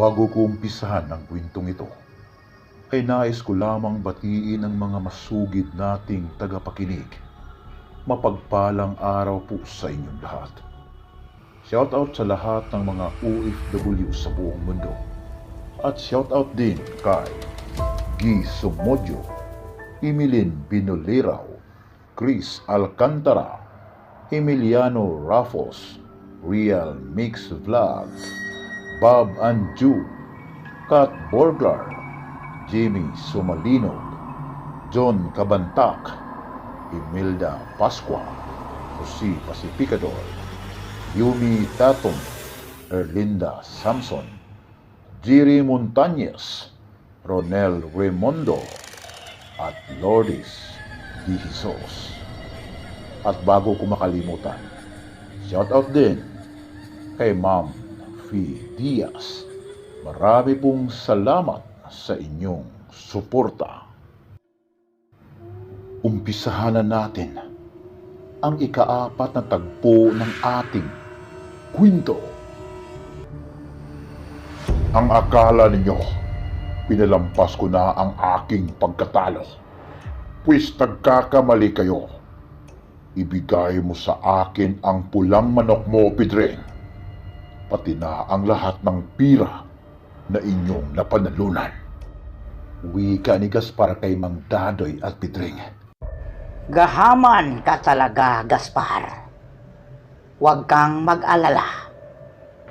Bago ko umpisahan ang kwentong ito, ay nais ko lamang batiin ang mga masugid nating tagapakinig. Mapagpalang araw po sa inyong lahat. Shoutout sa lahat ng mga OFW sa buong mundo. At shoutout din kay Guy Sumodyo, Emilyn Binoleraw, Chris Alcantara, Emiliano Raffos, Real Mix Vlog, Bob Anju, Kat Borglar, Jimmy Sumalinog, John Cabantac, Imelda Pasqua, Jose Pacificador, Yumi Tatum, Erlinda Samson, Jiri Montañez, Ronel Raimondo, at Lourdes Di Jesus. At bago ko makalimutan, shoutout din kay Ma'am Fee Diaz. Marami pong salamat sa inyong suporta. Umpisahan na natin ang ika-4 na tagpo ng ating kwento. Ang akala ninyo, pinalampas ko na ang aking pagkatalo. Pues nagkakamali kayo. Ibigay mo sa akin ang pulang manok mo, Pedreng. Pati na ang lahat ng pira na inyong napanalunan. Wika ni Gaspar kay Mang Dadoy at Pedreng. Gahaman ka talaga, Gaspar. Huwag kang mag-alala.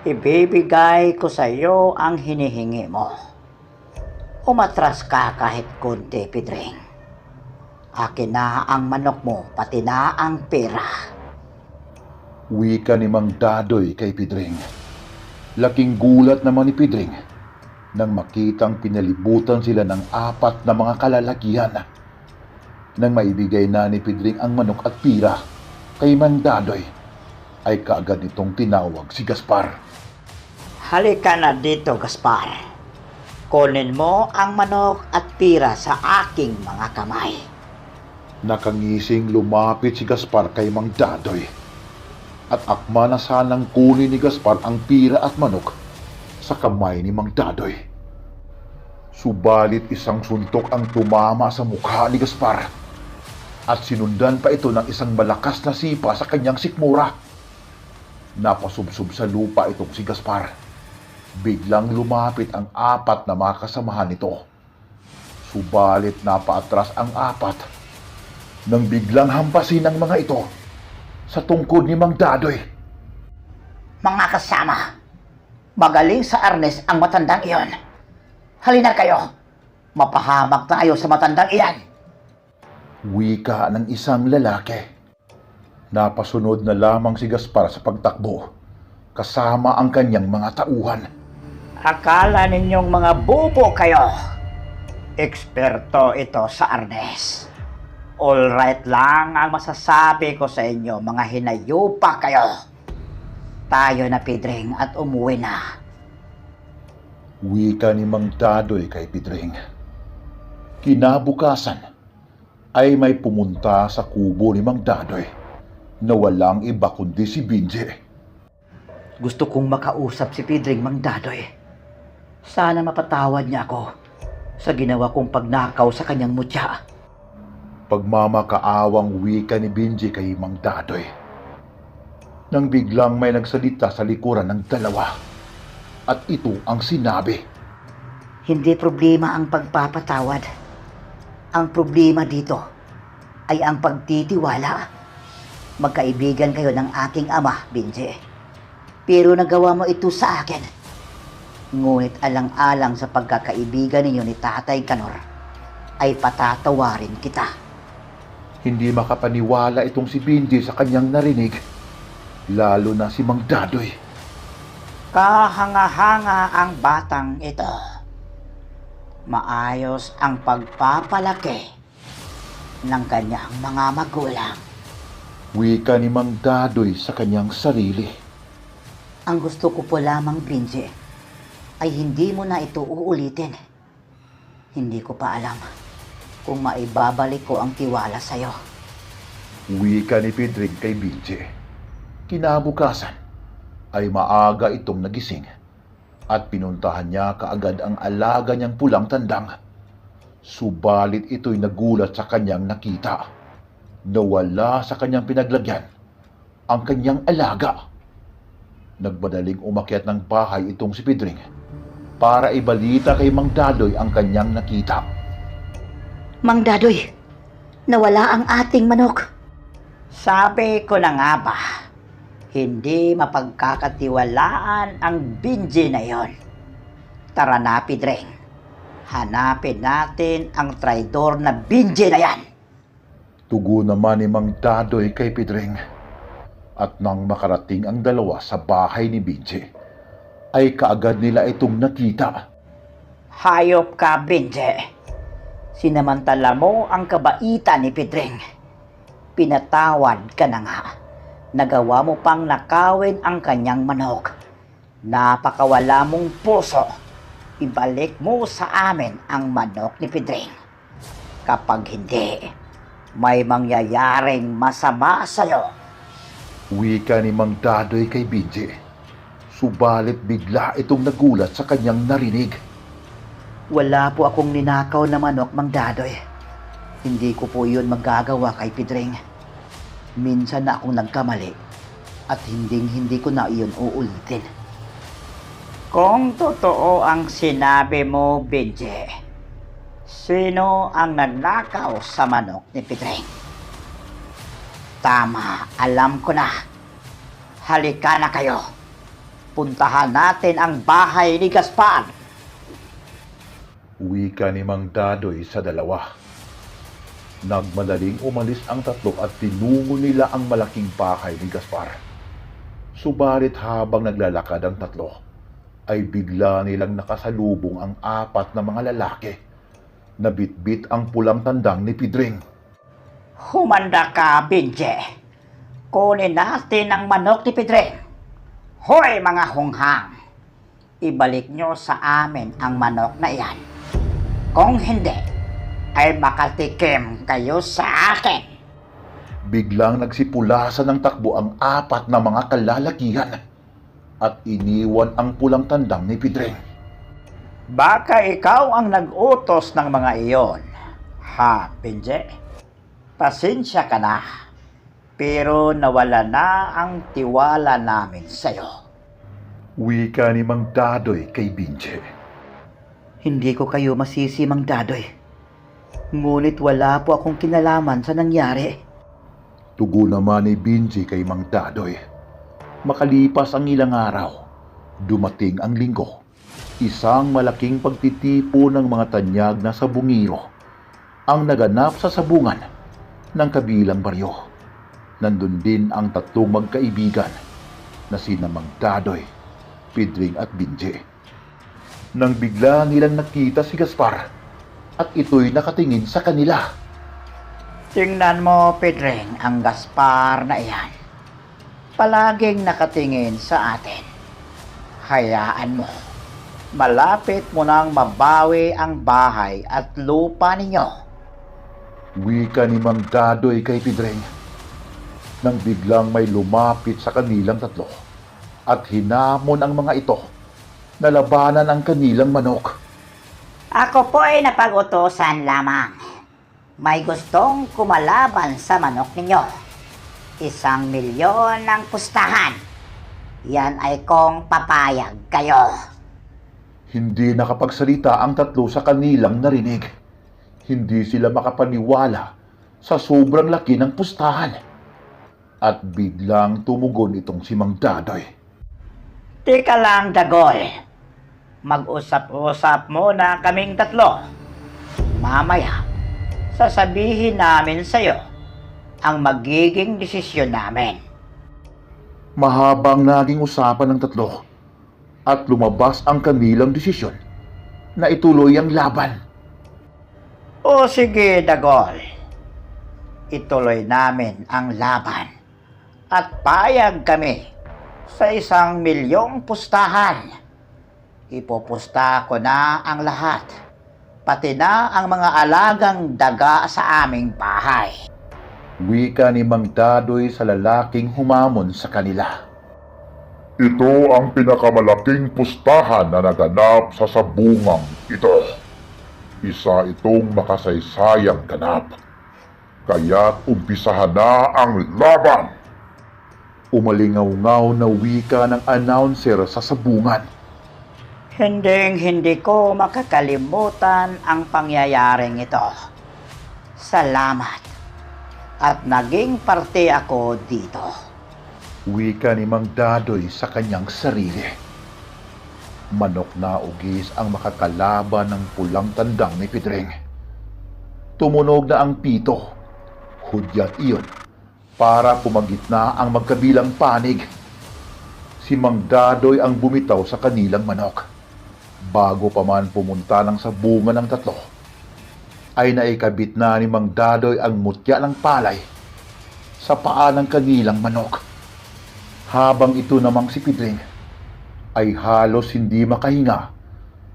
Ibibigay ko sa iyo ang hinihingi mo. Umatras ka kahit konti, Pedreng. Akin na ang manok mo, pati na ang pera. Wika ni Mang Dadoy kay Pedreng. Laking gulat naman ni Pedreng nang makitang pinalibutan sila ng 4 na mga kalalakihan. Nang maibigay na ni Pedreng ang manok at pira kay Mang Dadoy, ay kaagad itong tinawag si Gaspar. Halika na dito, Gaspar. Kunin mo ang manok at pira sa aking mga kamay. Nakangising lumapit si Gaspar kay Mang Dadoy. At akma na sanang kunin ni Gaspar ang pira at manok sa kamay ni Mang Dadoy. Subalit isang suntok ang tumama sa mukha ni Gaspar at sinundan pa ito ng isang malakas na sipa sa kanyang sikmura. Napasubsob sa lupa itong si Gaspar. Biglang lumapit ang 4 na mga kasamahan nito. Subalit napaatras ang 4 nang biglang hampasin ng mga ito sa tungkod ni Mang Dadoy. Mga kasama, magaling sa arnes ang matandang iyon. Halina kayo, mapahamak tayo sa matandang iyan. Wika ng isang lalaki. Napasunod na lamang si Gaspar sa pagtakbo, kasama ang kanyang mga tauhan. Akala ninyong mga bobo kayo. Eksperto ito sa arnes. All right lang ang masasabi ko sa inyo, mga hinayupa kayo. Tayo na, Pedreng, at umuwi na. Wika ni Mang Dadoy kay Pedreng. Kinabukasan ay may pumunta sa kubo ni Mang Dadoy na walang iba kundi si Binje. Gusto kong makausap si Pedreng, Mang Dadoy. Sana mapatawad niya ako sa ginawa kong pagnakaw sa kanyang mutya. Pagmamakaawang wika ni Binje kay Mang Dadoy. Nang biglang may nagsalita sa likuran ng dalawa. At ito ang sinabi. Hindi problema ang pagpapatawad. Ang problema dito ay ang pagtitiwala. Magkaibigan kayo ng aking ama, Binje. Pero nagawa mo ito sa akin. Ngunit alang-alang sa pagkakaibigan ninyo ni Tatay Kanor, ay patatawarin kita. Hindi makapaniwala itong si Binje sa kanyang narinig, lalo na si Mang Dadoy. Kahanga-hanga ang batang ito. Maayos ang pagpapalaki ng kanyang mga magulang. Wika ni Mang Dadoy sa kanyang sarili. Ang gusto ko po lamang, Binje, ay hindi mo na ito uulitin. Hindi ko pa alam kung maibabalik ko ang tiwala sa'yo. Wika ni Pedreng kay Binje. Kinabukasan ay maaga itong nagising at pinuntahan niya kaagad ang alaga niyang pulang tandang. Subalit ito'y nagulat sa kanyang nakita. Nawala sa kanyang pinaglagyan ang kanyang alaga. Nagmadaling umakyat ng bahay itong si Pedring para ibalita kay Mang Dadoy ang kanyang nakita. Mang Dadoy, nawala ang ating manok. Sabi ko na nga ba, hindi mapagkakatiwalaan ang Binji na yon. Tara na, Pedring. Hanapin natin ang traidor na Binji na yan. Tugo naman ni Mang Dadoy kay Pedring. At nang makarating ang dalawa sa bahay ni Binji, ay kaagad nila itong nakita. Hayop ka, Binji. Sinamantala mo ang kabaitan ni Pedring. Pinatawad ka na nga. Nagawa mo pang nakawin ang kanyang manok. Napakawala mong puso. Ibalik mo sa amin ang manok ni Pedring. Kapag hindi, may mangyayaring masama sa'yo. Wika ni Mang Dadoy kay Binji. Subalit bigla itong nagulat sa kanyang narinig. Wala po akong ninakaw na manok, Mang Dadoy. Hindi ko po yun magagawa kay Pedring. Minsan na akong nagkamali at hindi ko na iyon uulitin. Kung totoo ang sinabi mo, Binji, sino ang nagnakaw sa manok ni Pedring? Tama, alam ko na. Halika na kayo. Puntahan natin ang bahay ni Gaspar. Wika ni Mang Dadoy sa dalawa. Nagmadaling umalis ang tatlo at tinungo nila ang malaking bahay ni Gaspar. Subalit habang naglalakad ang tatlo, ay bigla nilang nakasalubong ang apat na mga lalaki na bitbit ang pulang tandang ni Pedring. Humanda ka, Binji. Kunin natin ang manok ni Pedring. Hoy mga hunghang! Ibalik nyo sa amin ang manok na iyan. Kung hindi, ay makatikim kayo sa akin. Biglang nagsipulasan ng takbo ang apat na mga kalalakihan at iniwan ang pulang tandang ni Pedring. Baka ikaw ang nag-utos ng mga iyon, ha, Binji? Pasensya ka na, pero nawala na ang tiwala namin sa'yo. Wika ni Mang Dadoy kay Binji. Hindi ko kayo masisi, Mang Dadoy. Ngunit wala po akong kinalaman sa nangyari. Tugo naman ni Binji kay Mang Dadoy. Makalipas ang ilang araw, dumating ang linggo. Isang malaking pagtitipo ng mga tanyag na sabungiro ang naganap sa sabungan ng kabilang baryo. Nandun din ang tatlong magkaibigan na sina Mang Dadoy, Pedring at Binji. Nang bigla nilang nakita si Gaspar at ito'y nakatingin sa kanila. Tingnan mo, Pedring, ang Gaspar na iyan. Palaging nakatingin sa atin. Hayaan mo. Malapit mo nang mabawi ang bahay at lupa ninyo. Wika ni Mang Dadoy kay Pedring. Nang biglang may lumapit sa kanilang tatlo at hinamon ang mga ito na labanan ang kanilang manok. Ako po ay napag-utosan lamang. May gustong kumalaban sa manok ninyo. 1,000,000 ang pustahan. Yan ay kung papayag kayo. Hindi nakapagsalita ang tatlo sa kanilang narinig. Hindi sila makapaniwala sa sobrang laki ng pustahan. At biglang tumugon itong si Mang Dadoy. Teka lang, Dagol. Mag-usap-usap muna kaming tatlo. Mamaya, sasabihin namin sa'yo ang magiging desisyon namin. Mahabang naging usapan ng tatlo at lumabas ang kanilang desisyon na ituloy ang laban. O sige, Dagol. Ituloy namin ang laban at payag kami sa 1,000,000 pustahan. Ipupusta ko na ang lahat, pati na ang mga alagang daga sa aming bahay. Wika ni Mang Dadoy sa lalaking humamon sa kanila. Ito ang pinakamalaking pustahan na naganap sa sabungang ito. Isa itong makasaysayang ganap. Kaya't umpisahan na ang laban. Umalingaw-ngaw na wika ng announcer sa sabungan. Hindi ko makakalimutan ang pangyayaring ito. Salamat. At naging parte ako dito. Wika ni Mang Dadoy sa kanyang sarili. Manok na ugis ang makakalaban ng pulang tandang ni Pidring. Tumunog na ang pito. Hudyat iyon para pumagitna ang magkabilang panig. Si Mang Dadoy ang bumitaw sa kanilang manok. Bago pa man pumunta ng sabungan ng tatlo, ay naikabit na ni Mang Dadoy ang mutya ng palay sa paa ng kanilang manok. Habang ito namang si Pidring ay halos hindi makahinga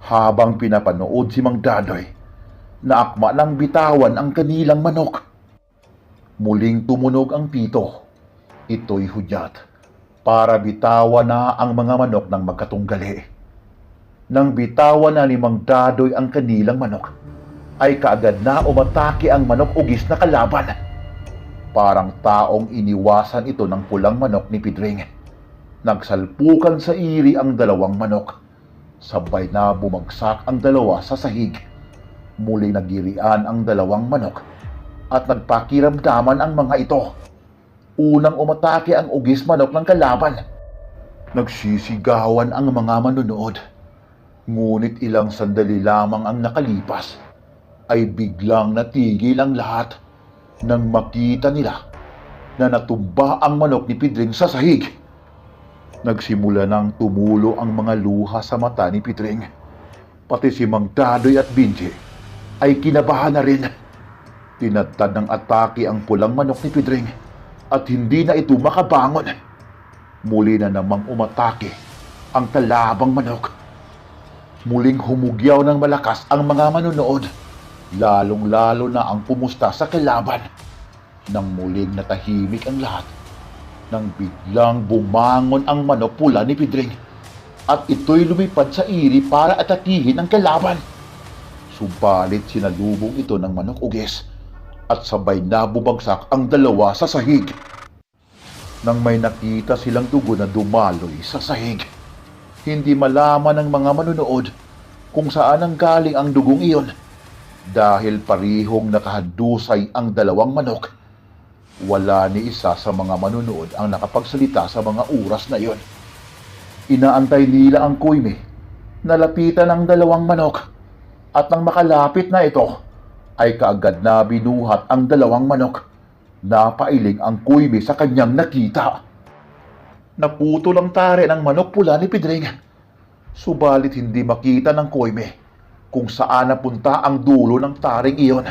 habang pinapanood si Mang Dadoy na akma ng bitawan ang kanilang manok. Muling tumunog ang pito. Ito'y hudyat para bitawan na ang mga manok ng magkatunggali. Nang bitawan na ni Mang Dadoy ang kanilang manok, ay kaagad na umatake ang manok ugis na kalaban. Parang taong iniwasan ito ng pulang manok ni Pidring. Nagsalpukan sa iri ang dalawang manok. Sabay na bumagsak ang dalawa sa sahig. Muling nagirian ang dalawang manok at nagpakiramdaman ang mga ito. Unang umatake ang ugis manok ng kalaban. Nagsisigawan ang mga manunood. Ngunit ilang sandali lamang ang nakalipas ay biglang natigil ang lahat nang makita nila na natumba ang manok ni Pidring sa sahig. Nagsimula nang tumulo ang mga luha sa mata ni Pidring. Pati si Mang Dadoy at Binji ay kinabahan na rin. Tinadtad ng atake ang pulang manok ni Pidring at hindi na ito makabangon. Muli na namang umatake ang kalabang manok. Muling humugyaw ng malakas ang mga manunood, lalong-lalo na ang pumusta sa kalaban. Nang muling natahimik ang lahat, nang biglang bumangon ang manok pula ni Pidring at ito'y lumipad sa iri para atakihin ang kalaban. Subalit sinalubong ito ng manok ugis at sabay na bumagsak ang dalawa sa sahig. Nang may nakita silang dugo na dumaloy sa sahig, hindi malaman ng mga manunood kung saan ang galing ang dugong iyon. Dahil parihong nakahadusay ang dalawang manok, wala ni isa sa mga manunood ang nakapagsalita sa mga oras na iyon. Inaantay nila ang kuyme, nalapitan ang dalawang manok, at nang makalapit na ito, ay kaagad na binuhat ang dalawang manok. Napailing ang kuyme sa kanyang nakita. Naputol ang tare ng manok pula ni Pidring. Subalit hindi makita ng kuyme kung saan napunta ang dulo ng taring iyon.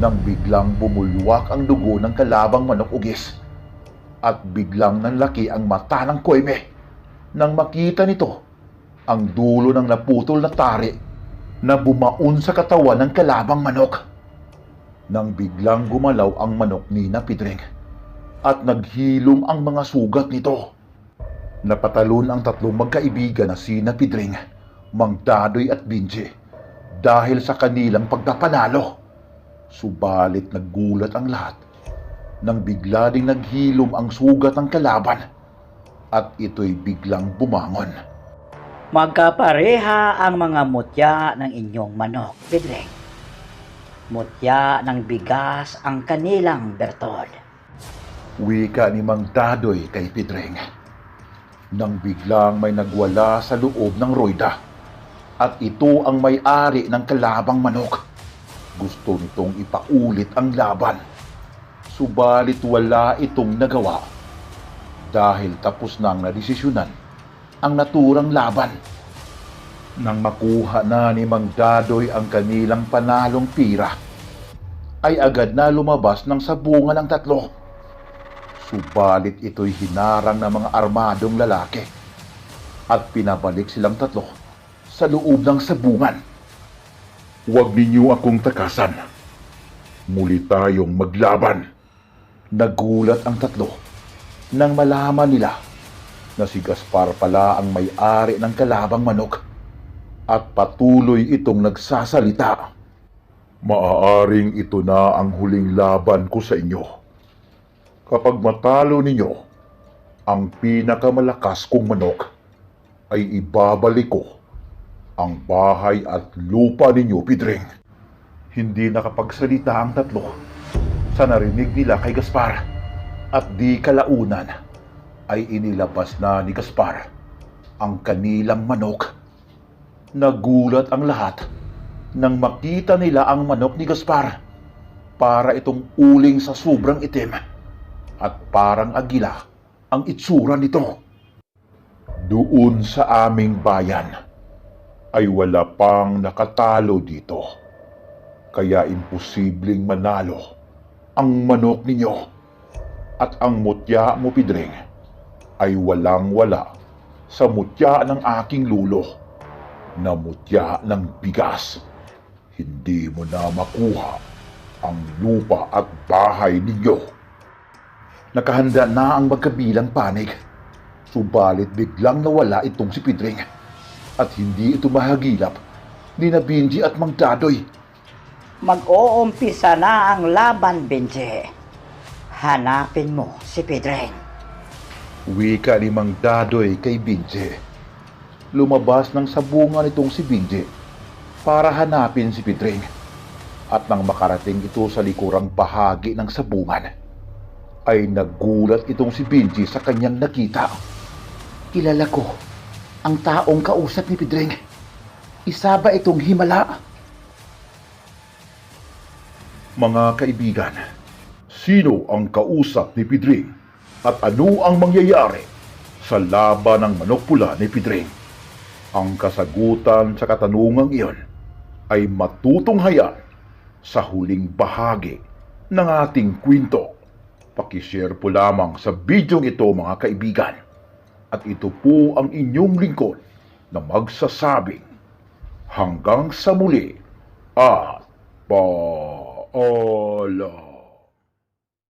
Nang biglang bumulwak ang dugo ng kalabang manok ugis at biglang nanlaki ang mata ng kuyme nang makita nito ang dulo ng naputol na tari na bumaon sa katawan ng kalabang manok. Nang biglang gumalaw ang manok ni Pidring at naghilom ang mga sugat nito. Napatalon ang tatlong magkaibigan na sina Pidring, Mang Dadoy at Binji dahil sa kanilang pagkapanalo. Subalit naggulat ang lahat nang bigla ding naghilom ang sugat ng kalaban at ito'y biglang bumangon. Magkapareha ang mga mutya ng inyong manok, Pidring. Mutya ng bigas ang kanilang bertod. Wika ni Mang Dadoy kay Pidring. Nang biglang may nagwala sa loob ng royda at ito ang may-ari ng kalabang manok. Gusto nitong ipaulit ang laban. Subalit wala itong nagawa dahil tapos nang nadesisyonan ang naturang laban. Nang makuha na ni Mang Dadoy ang kanilang panalong pira, ay agad na lumabas ng sabungan ng tatlo. Subalit ito'y hinarang ng mga armadong lalaki at pinabalik silang tatlo sa loob ng sabungan. Huwag ninyo akong takasan. Muli tayong maglaban. Nagulat ang tatlo nang malaman nila na si Gaspar pala ang may-ari ng kalabang manok at patuloy itong nagsasalita. Maaaring ito na ang huling laban ko sa inyo. Kapag matalo ninyo ang pinakamalakas kong manok, ay ibabalik ko ang bahay at lupa ninyo, Pidring. Hindi nakapagsalita ang tatlo sa narinig nila kay Gaspar at di kalaunan ay inilabas na ni Gaspar ang kanilang manok. Nagulat ang lahat nang makita nila ang manok ni Gaspar. Para itong uling sa sobrang itim at parang agila ang itsura nito. Doon sa aming bayan ay wala pang nakatalo dito. Kaya imposibleng manalo ang manok ninyo. At ang mutya mo, Pidring, ay walang-wala sa mutya ng aking lulo na mutya ng bigas. Hindi mo na makuha ang lupa at bahay ninyo. Nakahanda na ang magkabilang panig, subalit biglang nawala itong si Pidring at hindi ito mahagilap ni na Benji at Mang Dadoy. Mag-uumpisa na ang laban, Benji. Hanapin mo si Pidring. Wika ni Mang Dadoy kay Benji. Lumabas ng sabungan nitong si Benji para hanapin si Pidring. At nang makarating ito sa likurang bahagi ng sabungan, ay nagulat itong si Benji sa kanyang nakita. Kilala ko ang taong kausap ni Pidring. Isa ba itong himala? Mga kaibigan, sino ang kausap ni Pidring at ano ang mangyayari sa laban ng manok pula ni Pidring? Ang kasagutan sa katanungang iyon ay matutunghayan sa huling bahagi ng ating kwento. Pakishare po lamang sa bidyong ito, mga kaibigan. At ito po ang inyong lingkod na magsasabing hanggang sa muli at paalam.